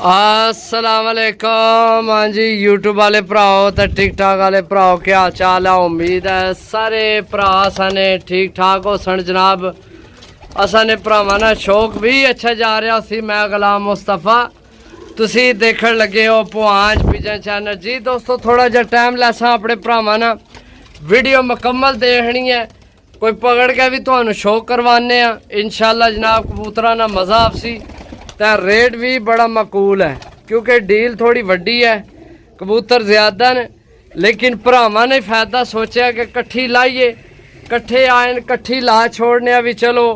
अस्सलाम वालेकुम। हाँ जी यूट्यूब वाले भराओ तो टिक टाक वाले भराओ क्या हाल चाल है। उम्मीद है सारे भरा साने ठीक ठाक हो सन जनाब। असाने भरावां ना शौक भी अच्छा जा रहा सी। मैं गुलाम मुस्तफा तुसी देखण लगे हो पुआंच पिजन चैनल। जी दोस्तों थोड़ा जा टाइम लैसा अपने भरावां ना वीडियो मुकम्मल देखनी है। कोई पकड़ के भी तुहानू शौक करवाने इंशाल्लाह जनाब। कबूतरा ना मज़ा आपसी तो रेट भी बड़ा मकूल है क्योंकि डील थोड़ी वड्डी है, कबूतर ज़्यादा ने। लेकिन भरावां ने फ़ायदा सोचा कि कट्ठी लाइए, कट्ठे आए कट्ठी ला छोड़ने भी चलो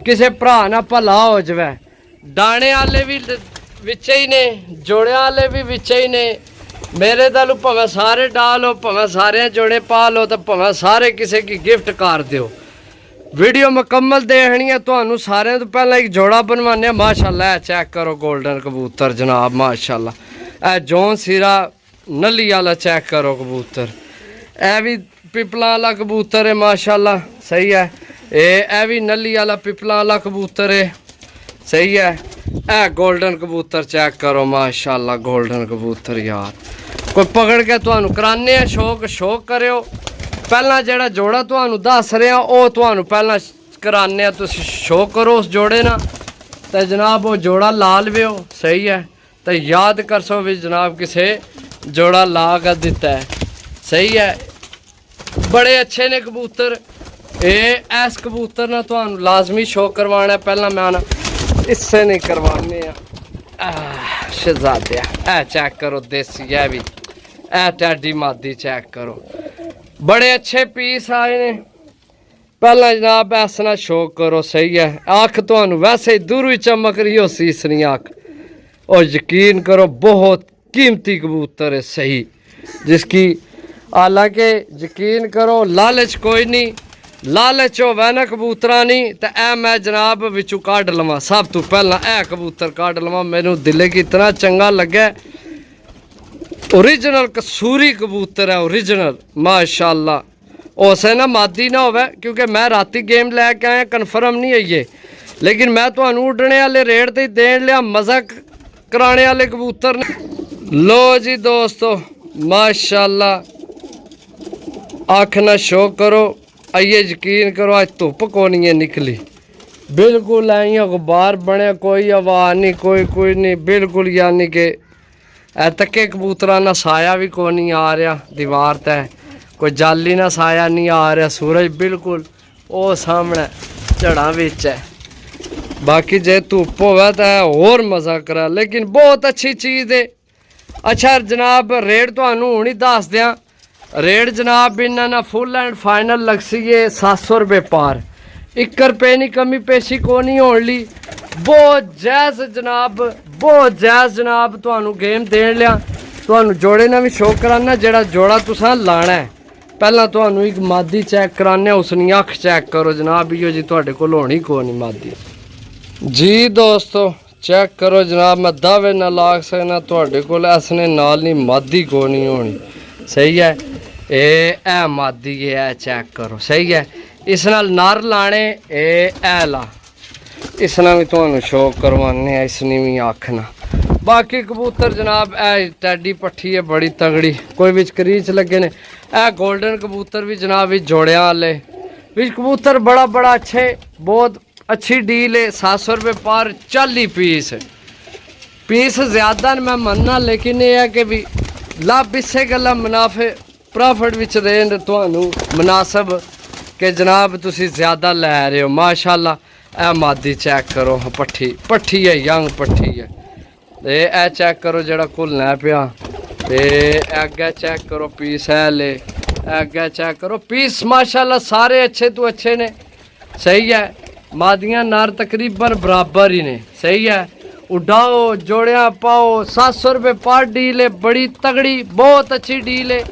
किसी भरा ना भला हो जाए। दाने वाले भी विच ही ने, जोड़े वाले भी विच ही ने। मेरे दालू भावें सारे डालो, भावें सारे जोड़े पा लो, तो भावें सारे किसी की गिफ्ट कर दो। वीडियो मुकम्मल देखनी है। तो सारे तो पहले एक जोड़ा बनवाने। माशाल्लाह चेक करो गोल्डन कबूतर जनाब, माशाल्लाह। ए जौन सिरा नली वाला चेक करो कबूतर। ए भी पिपला वाला कबूतर है माशाल्लाह, सही है। ए भी नली वाला पिपला वाला कबूतर है, सही है। ए गोल्डन कबूतर चेक करो माशाल्लाह, गोल्डन कबूतर यार। कोई पकड़ के तुहानू कराने शौक करो। पहला जड़ा जोड़ा तुहानू दस रहा वो तुहानू पहला कराने तुसी शौक करो उस जोड़े ना। तो जनाब वो जोड़ा ला लवो, सही है। तो याद कर सो भी जनाब किसे जोड़ा ला कर दिता है, सही है। बड़े अच्छे ने कबूतर। इस कबूतर ना तुहानू लाजमी शौक करवाना। पहला मैं ना इससे नहीं करवाने शहजादिया। ए चेक करो देसी, है भी ए टैडी मादी चेक करो। बड़े अच्छे पीस आए ने। पहला जनाब ऐसा ना शौक करो, सही है। अख तो वैसे ही दूर ही चमक रही हो सीसनी अख। और यकीन करो बहुत कीमती कबूतर है, सही। जिसकी हालांकि यकीन करो लालच कोई नहीं, लालच होवे ना कबूतरा नहीं। तो ए मैं जनाब विचू कढ़ लवां। सब तो पहला ए कबूतर कढ़ लवां। मैनू दिले की इतना चंगा लगे। ओरिजिनल कसूरी कबूतर है, ओरिजिनल माशाल्लाह। उसे ना मादी ना होवे क्योंकि मैं राती गेम लैके आया, कन्फर्म नहीं है ये। लेकिन मैं तो उड़ने वाले रेट से देन लिया, मज़ा कराने वाले कबूतर ने। लो जी दोस्तों माशाल्लाह, अख ना शौक करो। आइए यकीन करो आज धुप कोनी है निकली, बिल्कुल आई गुबार बने, कोई आवाज़ नहीं, कोई नहीं, बिल्कुल। यानी कि तके कबूतरा ना साया भी को नहीं आ रहा दीवार तय, कोई जाली ना साया नहीं आ रहा। सूरज बिल्कुल वो सामने झड़ा बिच है। बाकी जे धुप होवे तो होर मज़ा करा। लेकिन बहुत अच्छी चीज़ है। अच्छा जनाब रेट तो हूँ ही दस दियाँ। रेट जनाब इन्ना ना फुल एंड फाइनल लग सी है 700 रुपये पार। 1 रुपये नहीं कमी पेशी को नहीं होने ली। बहुत जायज़ जनाब, बहुत जायज़ जनाब। तो गेम देन लिया, तो जोड़े ना भी शौक कराना। जड़ा जोड़ा तुसा लाना है पहला तो एक मादी चेक कराने, उसनी अख चेक करो जनाब। इो जी थोड़े को होनी को नहीं मादी। जी दोस्तों चेक करो जनाब, मैं दावे ना लाग सकना थोड़े को इसने नाल नहीं मादी को नहीं होनी, सही है। ए मादी है, चेक करो, सही है। इस नाल नर लाने ए ला, इसना भी तुहानू शौक करवाने, इसने भी आखना। बाकी कबूतर जनाब ए टैडी पट्ठी है बड़ी तगड़ी, कोई बिच करीच लगे ने। ए गोल्डन कबूतर भी जनाब जोड़िया वाले बिच कबूतर बड़ा अच्छे, बहुत अच्छी डील है। 700 रुपये पार 40 पीस ज़्यादा मैं मनना। लेकिन यह है कि भी लाभ इसे गला मुनाफे प्रॉफिट विच देन तुहानू मुनासब कि जनाब तुसी ज़्यादा लै रहे हो माशाल्लाह। ए मादी चेक करो, पट्ठी है, यंग पट्ठी है। ए चेक करो जड़ा घुलना पिया। अगे चेक करो पीस है ले, अगे चेक करो पीस माशाल्लाह सारे अच्छे तो अच्छे ने, सही है। मादियाँ नार तकरीबन बराबर ही ने, सही है। उड़ाओ जोड़िया पाओ, 700 रुपये पर डील है, बड़ी तगड़ी बहुत अच्छी डील है,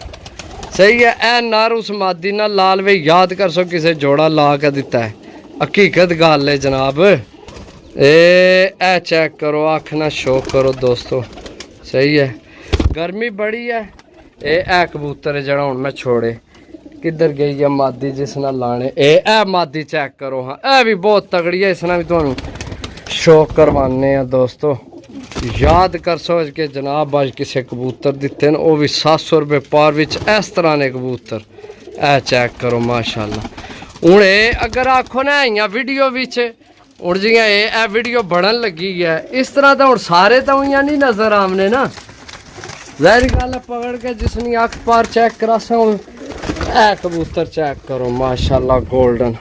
सही है। ए नार उस मादी ना लाल वे याद कर सो किसे जोड़ा ला के दिता है, हकीकत गल है जनाब। ए चेक करो, अख ना शौक करो दोस्तों, सही है। गर्मी बड़ी है। ए कबूतर है जड़ा हूँ मैं छोड़े, किधर गई है मादी जिस ना लाने। ए मादी चेक करो, हाँ ए भी बहुत तगड़ी है, इसना भी तुहानू शौक करवाने दोस्तों। याद कर सोच के जनाब अज किसी कबूतर दिते न, वो भी 700 रुपये पार विच इस तरह ने कबूतर। ए चेक करो माशाल्लाह। हूँ अगर आखो ना इं वीडियो विच हूँ जियां ए वीडियो बनन लगी है इस तरह तो हूँ सारे तो इं नहीं नज़र आमने ना, ज़ाहिर गल है पकड़ के जिसनी अख पार चेक करासा। ए कबूतर चेक करो माशाल्लाह गोल्डन।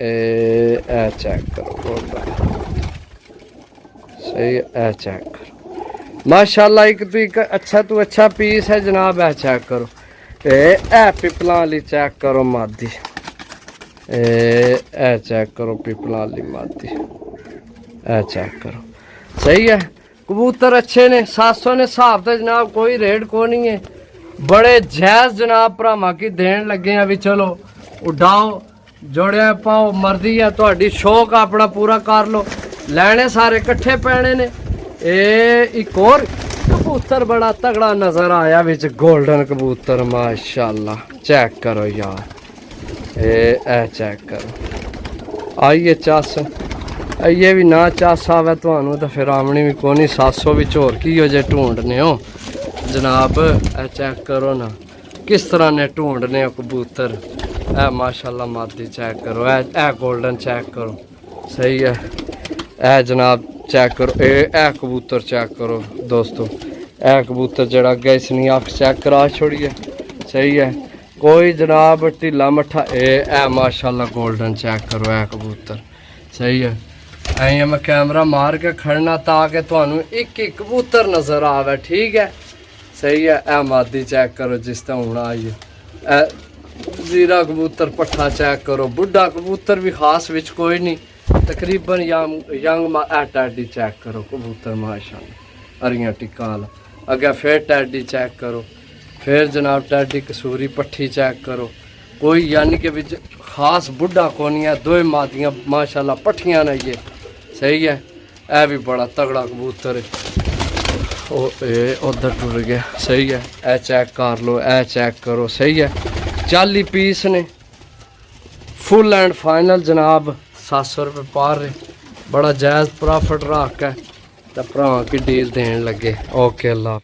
ए चेक करो गोल्डन सही। ए चेक करो माशाल्लाह, एक तो अच्छा पीस है जनाब। है चेक करो ए पिपला वाली चेक करो मादी। ए चेक करो पिपला वाली मादी। ए चेक करो सही है। कबूतर अच्छे ने 700 ने हिसाब तो जनाब कोई रेट को नहीं है। बड़े जायज़ जनाब भरावां की देन लगे हैं भी। चलो उड़ाओ जोड़िया पाओ मर्जी है तुहाडी, शौक अपना पूरा कर लो। लैने सारे कट्ठे पैने ने। एक और कबूतर बड़ा तगड़ा नज़र आया विच गोल्डन कबूतर माशाल्लाह। चेक करो यार ए चेक करो। आइए चस ये भी ना चस आवे तुहानू तो फिर आमनी भी कोनी। 700 भी होर की हो जे ढूंढने हो जनाब। ए चेक करो ना किस तरह ने ढूंढने हो कबूतर। ए माशाल्लाह मादी चेक करो। ए गोल्डन चेक करो सही है। ए जनाब चेक करो ए कबूतर चेक करो दोस्तों। ए कबूतर जड़ा अगे इसनी अख चेक करा छोड़िए सही है। कोई जनाब ढीला मट्ठा ए माशाल्लाह गोल्डन चेक करो। ए कबूतर सही है। ऐ मैं कैमरा मार के खड़ना ताकि तुहानू एक एक कबूतर नज़र आवे, ठीक है सही है। ए मादी चेक करो जिस तरह हूँ आई है। जीरा कबूतर पट्ठा चेक करो। बुढ़ा कबूतर भी खास विच कोई नहीं, तकरीबन यंग टैडी चेक करो कबूतर माशाल्लाह। हरियां टिक्का वाला अगे फिर टैडी चेक करो। फिर जनाब टैडी कसूरी पट्ठी चेक करो। कोई यानी कि बिच खास बुढ़ा कोनी है। दो मादियाँ माशाल्लाह पट्ठियां ने ये सही है। ए भी बड़ा तगड़ा कबूतर है। उधर टुर गया सही है। ए चेक कर लो। ए चेक करो सही है। 40 पीस ने फुल एंड फाइनल जनाब 700 रुपये पार रहे। बड़ा जायज़ प्रॉफिट रख है तो भरावां की डील देन लगे। ओके अल्लाह।